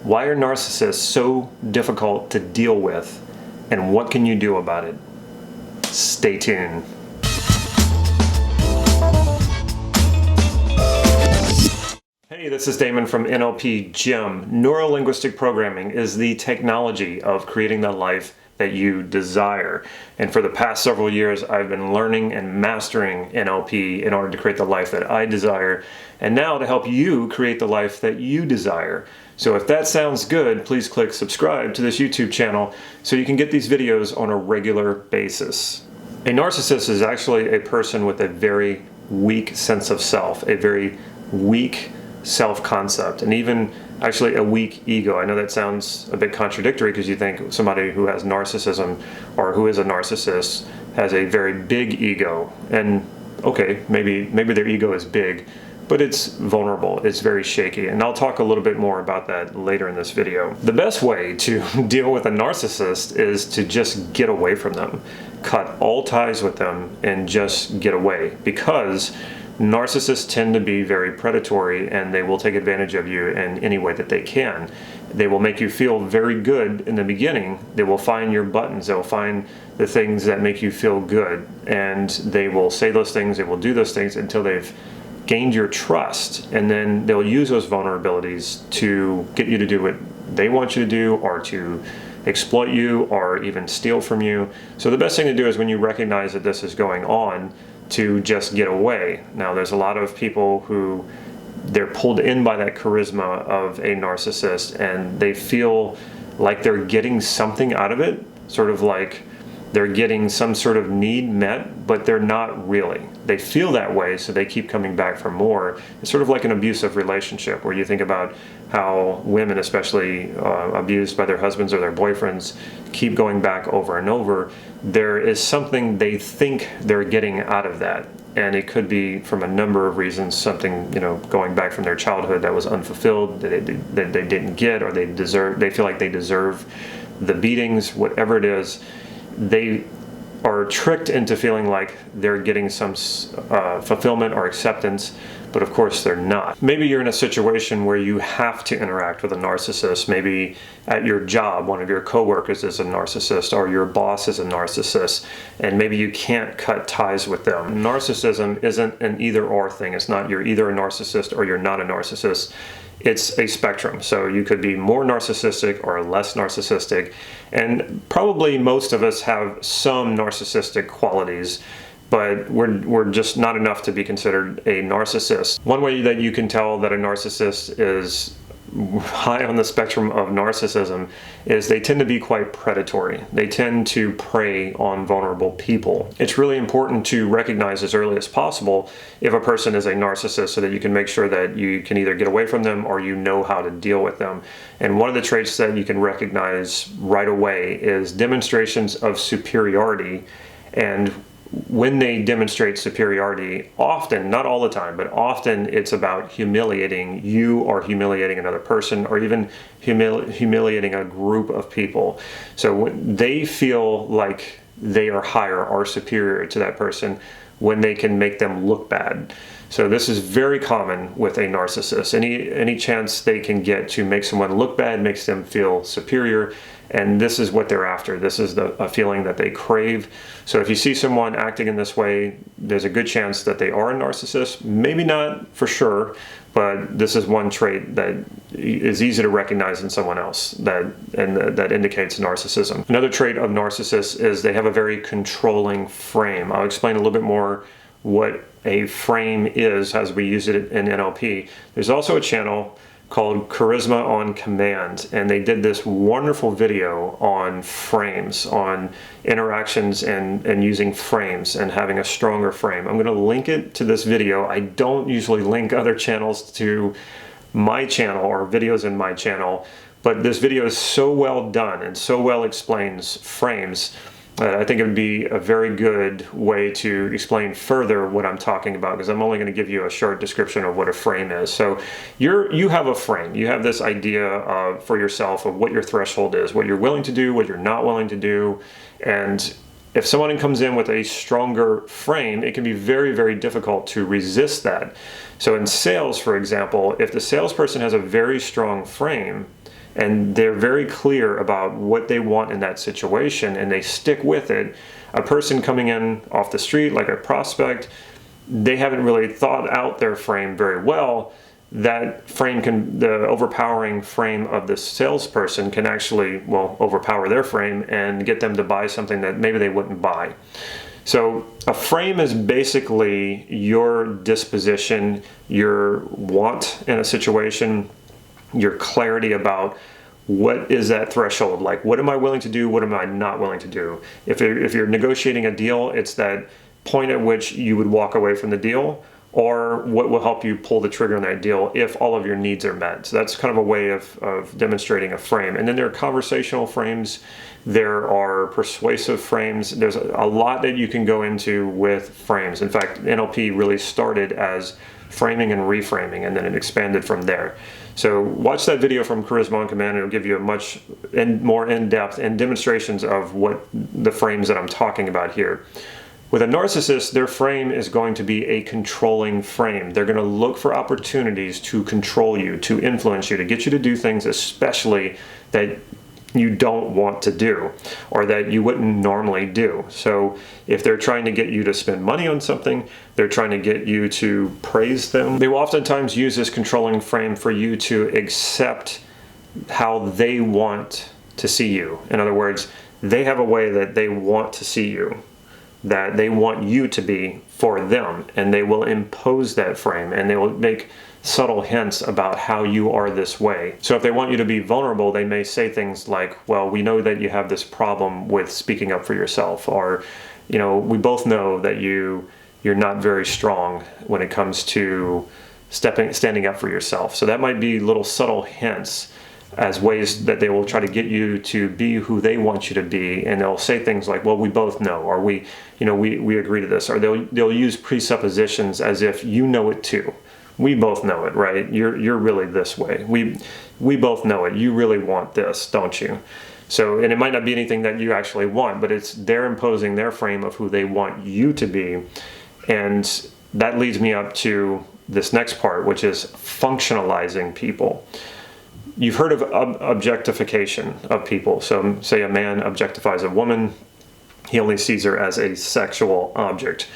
Why are narcissists so difficult to deal with, and what can you do about it? Stay tuned. Hey, this is Damon from NLP Gym. Neuro-linguistic programming is the technology of creating the life that you desire. And for the past several years, I've been learning and mastering NLP in order to create the life that I desire, and now to help you create the life that you desire. So if that sounds good, please click subscribe to this YouTube channel so you can get these videos on a regular basis. A narcissist is actually a person with a very weak sense of self, a very weak self-concept, and even actually a weak ego. I know that sounds a bit contradictory because you think somebody who has narcissism or who is a narcissist has a very big ego. And okay, maybe their ego is big, but it's vulnerable, it's very shaky. And I'll talk a little bit more about that later in this video. The best way to deal with a narcissist is to just get away from them. Cut all ties with them and just get away, because narcissists tend to be very predatory and they will take advantage of you in any way that they can. They will make you feel very good in the beginning. They will find your buttons. They'll find the things that make you feel good, and they will say those things, they will do those things until they've gained your trust, and then they'll use those vulnerabilities to get you to do what they want you to do, or to exploit you, or even steal from you. So the best thing to do is, when you recognize that this is going on, to just get away. Now, there's a lot of people who they're pulled in by that charisma of a narcissist, and they feel like they're getting something out of it, sort of like they're getting some sort of need met, but they're not really. They feel that way, so they keep coming back for more. It's sort of like an abusive relationship, where you think about how women, especially abused by their husbands or their boyfriends, keep going back over and over. There is something they think they're getting out of that. And it could be from a number of reasons, something, going back from their childhood that was unfulfilled, that they didn't get, or they feel like they deserve the beatings, whatever it is. They are tricked into feeling like they're getting some fulfillment or acceptance, but of course they're not. Maybe you're in a situation where you have to interact with a narcissist. Maybe at your job, one of your coworkers is a narcissist, or your boss is a narcissist, and maybe you can't cut ties with them. Narcissism isn't an either-or thing. It's not you're either a narcissist or you're not a narcissist. It's a spectrum. So you could be more narcissistic or less narcissistic, and probably most of us have some narcissistic qualities, but we're just not enough to be considered a narcissist. One way that you can tell that a narcissist is high on the spectrum of narcissism is they tend to be quite predatory. They tend to prey on vulnerable people. It's really important to recognize as early as possible if a person is a narcissist, so that you can make sure that you can either get away from them or you know how to deal with them. And one of the traits that you can recognize right away is demonstrations of superiority. And when they demonstrate superiority, often, not all the time, but often it's about humiliating you, or humiliating another person, or even humiliating a group of people. So when they feel like they are higher or superior to that person, when they can make them look bad. So this is very common with a narcissist. Any chance they can get to make someone look bad makes them feel superior, and this is what they're after. This is a feeling that they crave. So if you see someone acting in this way, there's a good chance that they are a narcissist. Maybe not for sure, but this is one trait that is easy to recognize in someone else that indicates narcissism. Another trait of narcissists is they have a very controlling frame. I'll explain a little bit more what a frame is as we use it in NLP. There's also a channel called Charisma on Command, and they did this wonderful video on frames, on interactions and using frames and having a stronger frame. I'm going to link it to this video. I don't usually link other channels to my channel or videos in my channel, but this video is so well done and so well explains frames. I think it would be a very good way to explain further what I'm talking about, because I'm only going to give you a short description of what a frame is. So you have a frame. You have this idea for yourself of what your threshold is, what you're willing to do, what you're not willing to do. And if someone comes in with a stronger frame, it can be very, very difficult to resist that. So in sales, for example, if the salesperson has a very strong frame, and they're very clear about what they want in that situation, and they stick with it. A person coming in off the street, like a prospect, they haven't really thought out their frame very well. That frame the overpowering frame of the salesperson can actually, overpower their frame and get them to buy something that maybe they wouldn't buy. So a frame is basically your disposition, your want in a situation, your clarity about what is that threshold, like what am I willing to do, what am I not willing to do. If you're negotiating a deal, it's that point at which you would walk away from the deal, or what will help you pull the trigger on that deal if all of your needs are met. So that's kind of a way of demonstrating a frame. And then there are conversational frames, there are persuasive frames. There's a lot that you can go into with frames. In fact, NLP really started as framing and reframing, and then it expanded from there. So watch that video from Charisma on Command, and it'll give you a much more in-depth and demonstrations of what the frames that I'm talking about here. With a narcissist, their frame is going to be a controlling frame. They're going to look for opportunities to control you, to influence you, to get you to do things especially that you don't want to do or that you wouldn't normally do. So if they're trying to get you to spend money on something, they're trying to get you to praise them, they will oftentimes use this controlling frame for you to accept how they want to see you. In other words, they have a way that they want to see you, that they want you to be for them, and they will impose that frame, and they will make subtle hints about how you are this way. So if they want you to be vulnerable, they may say things like, well, we know that you have this problem with speaking up for yourself, or, you know, we both know that you're not very strong when it comes to standing up for yourself. So that might be little subtle hints as ways that they will try to get you to be who they want you to be, and they'll say things like, well, we both know, or we agree to this, or they'll use presuppositions as if you know it too. We both know it, right? You're really this way. We both know it. You really want this, don't you? So, and it might not be anything that you actually want, but they're imposing their frame of who they want you to be. And that leads me up to this next part, which is functionalizing people. You've heard of objectification of people. So say a man objectifies a woman, he only sees her as a sexual object.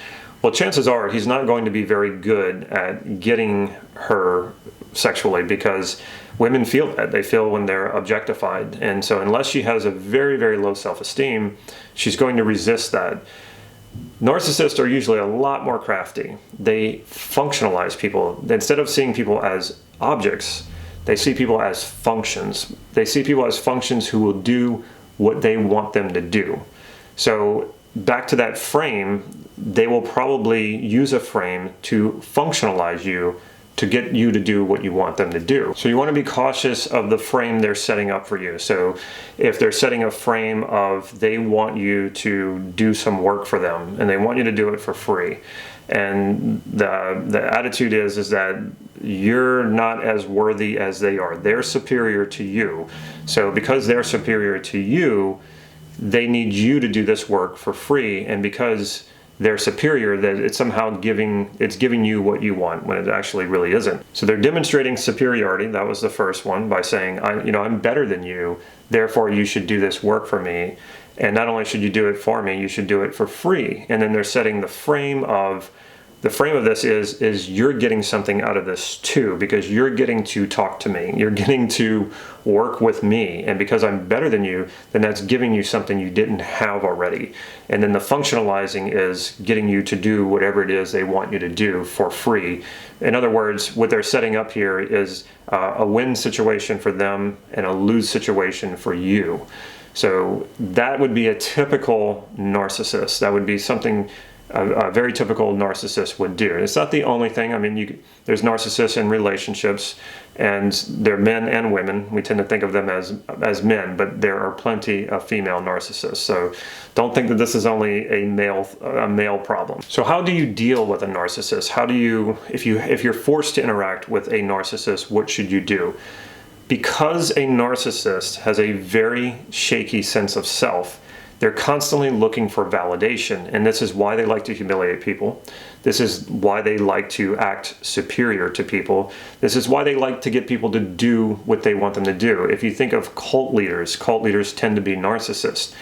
Well, chances are he's not going to be very good at getting her sexually, because women feel that. They feel when they're objectified. And so unless she has a very, very low self-esteem, she's going to resist that. Narcissists are usually a lot more crafty. They functionalize people. Instead of seeing people as objects, they see people as functions. They see people as functions who will do what they want them to do. So back to that frame, they will probably use a frame to functionalize you, to get you to do what you want them to do. So you want to be cautious of the frame they're setting up for you. So if they're setting a frame of they want you to do some work for them and they want you to do it for free, and the attitude is that you're not as worthy as they are. They're superior to you. So because they're superior to you, they need you to do this work for free, and because they're superior, that it's somehow giving you what you want when it actually really isn't. So they're demonstrating superiority. That was the first one, by saying, I'm better than you, therefore you should do this work for me. And not only should you do it for me, you should do it for free. And then they're setting the frame of this is you're getting something out of this too, because you're getting to talk to me. You're getting to work with me. And because I'm better than you, then that's giving you something you didn't have already. And then the functionalizing is getting you to do whatever it is they want you to do for free. In other words, what they're setting up here is a win situation for them and a lose situation for you. So that would be a typical narcissist. That would be something a very typical narcissist would do. And it's not the only thing. I mean, there's narcissists in relationships, and they're men and women. We tend to think of them as men, but there are plenty of female narcissists. So don't think that this is only a male problem. So how do you deal with a narcissist? How do you, if you're forced to interact with a narcissist, what should you do? Because a narcissist has a very shaky sense of self, They're constantly looking for validation, and this is why they like to humiliate people. This is why they like to act superior to people. This is why they like to get people to do what they want them to do. If you think of cult leaders tend to be narcissists.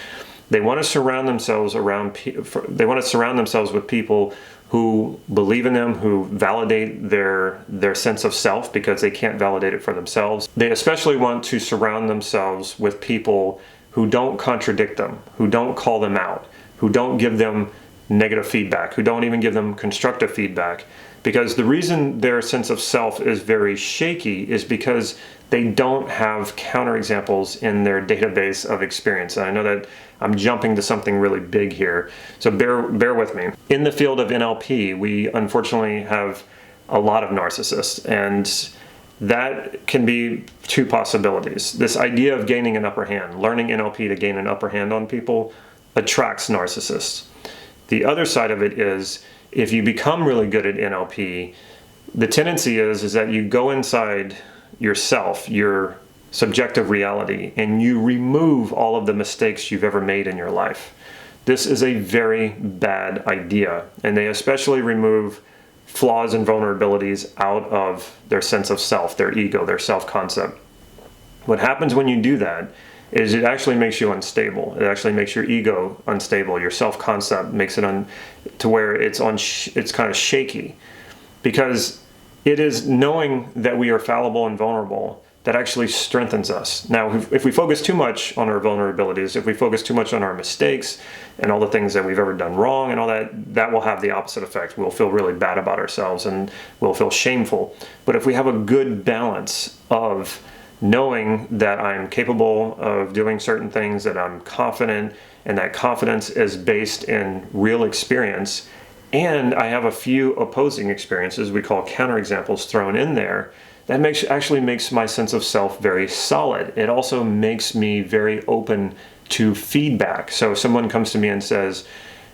They want to surround themselves with people who believe in them, who validate their sense of self because they can't validate it for themselves. They especially want to surround themselves with people who don't contradict them, who don't call them out, who don't give them negative feedback, who don't even give them constructive feedback. Because the reason their sense of self is very shaky is because they don't have counterexamples in their database of experience. And I know that I'm jumping to something really big here, so bear with me. In the field of NLP, we unfortunately have a lot of narcissists, and that can be two possibilities. This idea of gaining an upper hand, learning NLP to gain an upper hand on people, attracts narcissists. The other side of it is, if you become really good at NLP, the tendency is that you go inside yourself, your subjective reality, and you remove all of the mistakes you've ever made in your life. This is a very bad idea, and they especially remove flaws and vulnerabilities out of their sense of self, their ego, their self-concept. What happens when you do that is it actually makes you unstable. It actually makes your ego unstable. Your self-concept makes it to where it's kind of shaky, because it is knowing that we are fallible and vulnerable that actually strengthens us. Now, if we focus too much on our vulnerabilities, if we focus too much on our mistakes and all the things that we've ever done wrong and all that, that will have the opposite effect. We'll feel really bad about ourselves and we'll feel shameful. But if we have a good balance of knowing that I'm capable of doing certain things, that I'm confident, and that confidence is based in real experience, and I have a few opposing experiences, we call counterexamples, thrown in there, that actually makes my sense of self very solid. It also makes me very open to feedback. So if someone comes to me and says,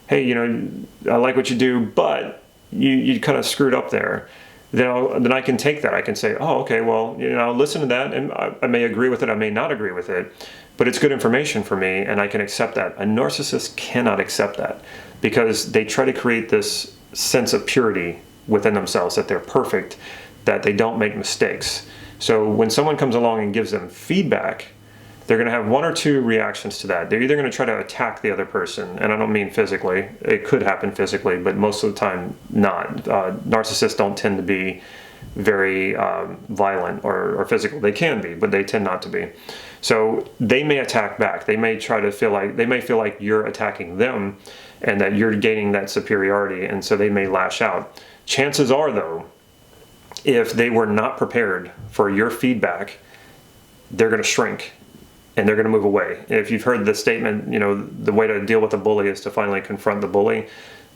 hey, I like what you do, but you kind of screwed up there, then I can take that. I can say, oh, okay, well, I'll listen to that, and I may agree with it, I may not agree with it, but it's good information for me, and I can accept that. A narcissist cannot accept that, because they try to create this sense of purity within themselves, that they're perfect, that they don't make mistakes. So when someone comes along and gives them feedback, they're going to have one or two reactions to that. They're either going to try to attack the other person, and I don't mean physically. It could happen physically, but most of the time not. Narcissists don't tend to be very violent or physical. They can be, but they tend not to be. So they may attack back. They may feel like you're attacking them and that you're gaining that superiority, and so they may lash out. Chances are, though, if they were not prepared for your feedback, they're going to shrink and they're going to move away. If you've heard the statement, the way to deal with a bully is to finally confront the bully,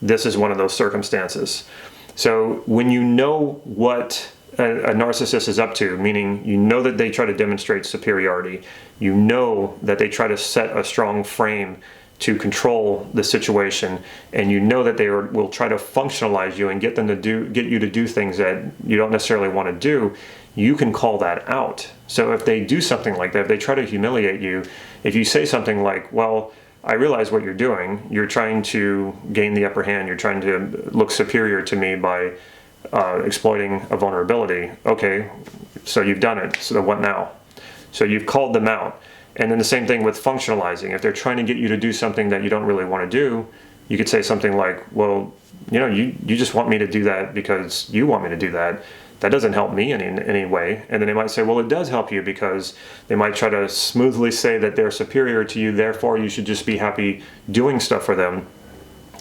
this is one of those circumstances. So when you know what a narcissist is up to, meaning you know that they try to demonstrate superiority, you know that they try to set a strong frame to control the situation, and you know that they will try to functionalize you and get you to do things that you don't necessarily want to do, you can call that out. So if they do something like that, if they try to humiliate you, if you say something like, well, I realize what you're doing, you're trying to gain the upper hand, you're trying to look superior to me by exploiting a vulnerability. Okay, so you've done it, so what now? So you've called them out. And then the same thing with functionalizing. If they're trying to get you to do something that you don't really want to do, you could say something like, well, you just want me to do that because you want me to do that. That doesn't help me in any way. And then they might say, well, it does help you, because they might try to smoothly say that they're superior to you, therefore you should just be happy doing stuff for them.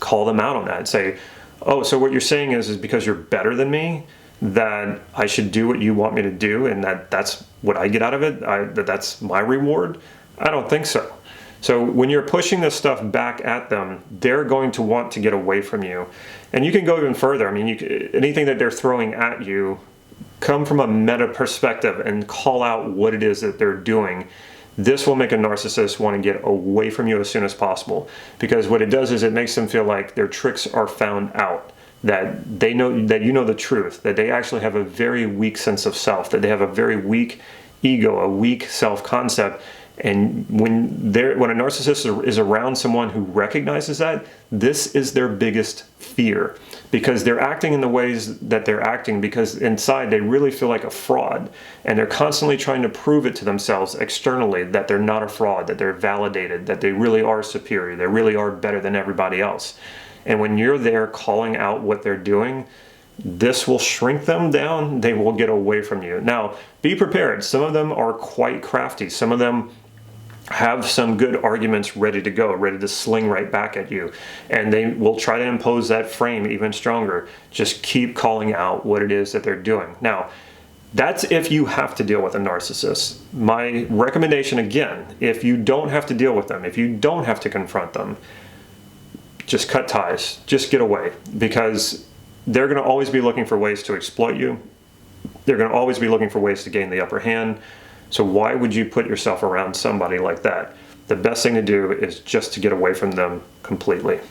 Call them out on that. Say, oh, so what you're saying is because you're better than me, that I should do what you want me to do, and that's what I get out of it, that's my reward? I don't think so. So when you're pushing this stuff back at them, they're going to want to get away from you. And you can go even further. I mean, anything that they're throwing at you, come from a meta perspective and call out what it is that they're doing. This will make a narcissist want to get away from you as soon as possible, because what it does is it makes them feel like their tricks are found out, that they know that you know the truth, that they actually have a very weak sense of self, that they have a very weak ego, a weak self-concept, And when a narcissist is around someone who recognizes that, this is their biggest fear, because they're acting in the ways that they're acting because inside they really feel like a fraud, and they're constantly trying to prove it to themselves externally that they're not a fraud, that they're validated, that they really are superior, they really are better than everybody else. And when you're there calling out what they're doing, this will shrink them down. They will get away from you. Now, be prepared. Some of them are quite crafty. Some of them have some good arguments ready to go, ready to sling right back at you. And they will try to impose that frame even stronger. Just keep calling out what it is that they're doing. Now, that's if you have to deal with a narcissist. My recommendation, again, if you don't have to deal with them, if you don't have to confront them, just cut ties, just get away, because they're going to always be looking for ways to exploit you. They're going to always be looking for ways to gain the upper hand. So why would you put yourself around somebody like that? The best thing to do is just to get away from them completely.